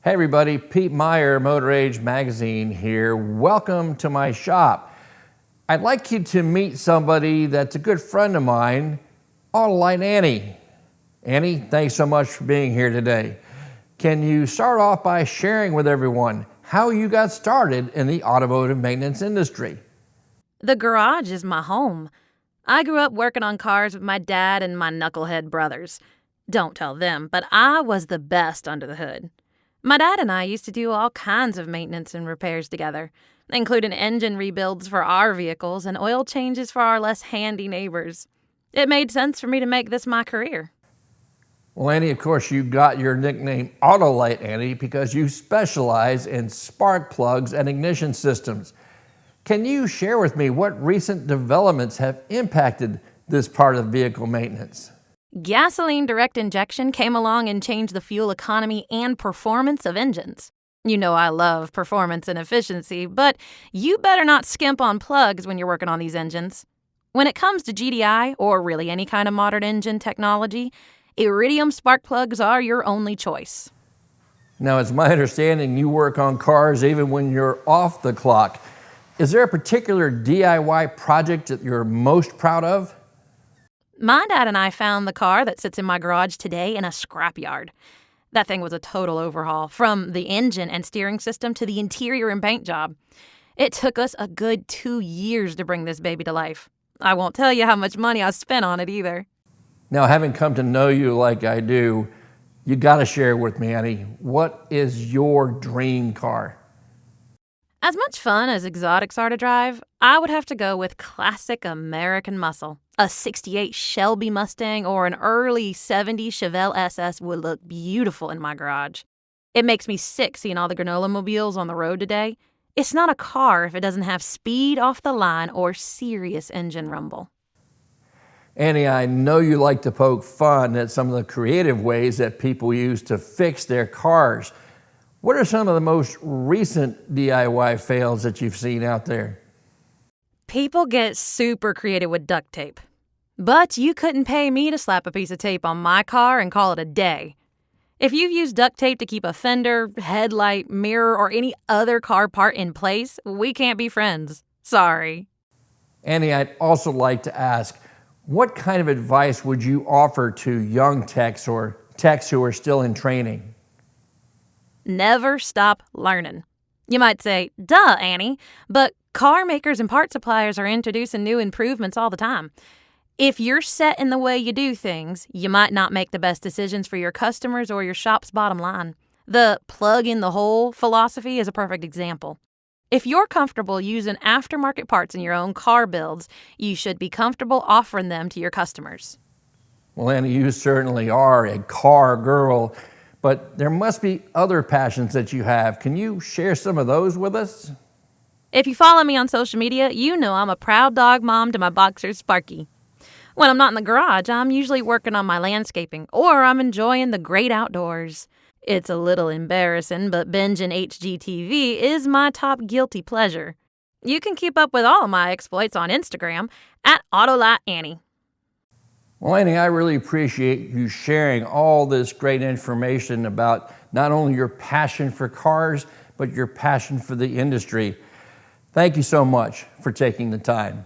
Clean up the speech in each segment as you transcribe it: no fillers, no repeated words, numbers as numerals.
Hey everybody, Pete Meier, Motor Age Magazine here. Welcome to my shop. I'd like you to meet somebody that's a good friend of mine, Autolite Annie. Annie, thanks so much for being here today. Can you start off by sharing with everyone how you got started in the automotive maintenance industry? The garage is my home. I grew up working on cars with my dad and my knucklehead brothers. Don't tell them, but I was the best under the hood. My dad and I used to do all kinds of maintenance and repairs together, including engine rebuilds for our vehicles and oil changes for our less handy neighbors. It made sense for me to make this my career. Well, Annie, of course, you got your nickname Autolite Annie because you specialize in spark plugs and ignition systems. Can you share with me what recent developments have impacted this part of vehicle maintenance? Gasoline direct injection came along and changed the fuel economy and performance of engines. You know I love performance and efficiency, but you better not skimp on plugs when you're working on these engines. When it comes to GDI, or really any kind of modern engine technology, iridium spark plugs are your only choice. Now, it's my understanding you work on cars even when you're off the clock. Is there a particular DIY project that you're most proud of? My dad and I found the car that sits in my garage today in a scrapyard. That thing was a total overhaul, from the engine and steering system to the interior and paint job. It took us a good 2 years to bring this baby to life. I won't tell you how much money I spent on it either. Now, having come to know you like I do, you gotta share with me, Annie, what is your dream car? As much fun as exotics are to drive, I would have to go with classic American muscle. A 68 Shelby Mustang or an early 70 Chevelle SS would look beautiful in my garage. It makes me sick seeing all the granola mobiles on the road today. It's not a car if it doesn't have speed off the line or serious engine rumble. Annie, I know you like to poke fun at some of the creative ways that people use to fix their cars. What are some of the most recent DIY fails that you've seen out there? People get super creative with duct tape. But you couldn't pay me to slap a piece of tape on my car and call it a day. If you've used duct tape to keep a fender, headlight, mirror, or any other car part in place, we can't be friends. Sorry. Annie, I'd also like to ask, what kind of advice would you offer to young techs or techs who are still in training? Never stop learning. You might say, duh, Annie, but car makers and part suppliers are introducing new improvements all the time. If you're set in the way you do things, you might not make the best decisions for your customers or your shop's bottom line. The plug in the hole philosophy is a perfect example. If you're comfortable using aftermarket parts in your own car builds, you should be comfortable offering them to your customers. Well, Annie, you certainly are a car girl, but there must be other passions that you have. Can you share some of those with us? If you follow me on social media, you know I'm a proud dog mom to my boxer Sparky. When I'm not in the garage, I'm usually working on my landscaping, or I'm enjoying the great outdoors. It's a little embarrassing, but binging HGTV is my top guilty pleasure. You can keep up with all of my exploits on Instagram at Autolite Annie. Well, Annie, I really appreciate you sharing all this great information about not only your passion for cars, but your passion for the industry. Thank you so much for taking the time.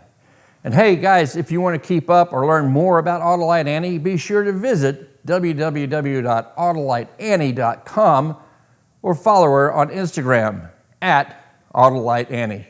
And hey, guys, if you want to keep up or learn more about Autolite Annie, be sure to visit www.autoliteannie.com or follow her on Instagram at Autolite Annie.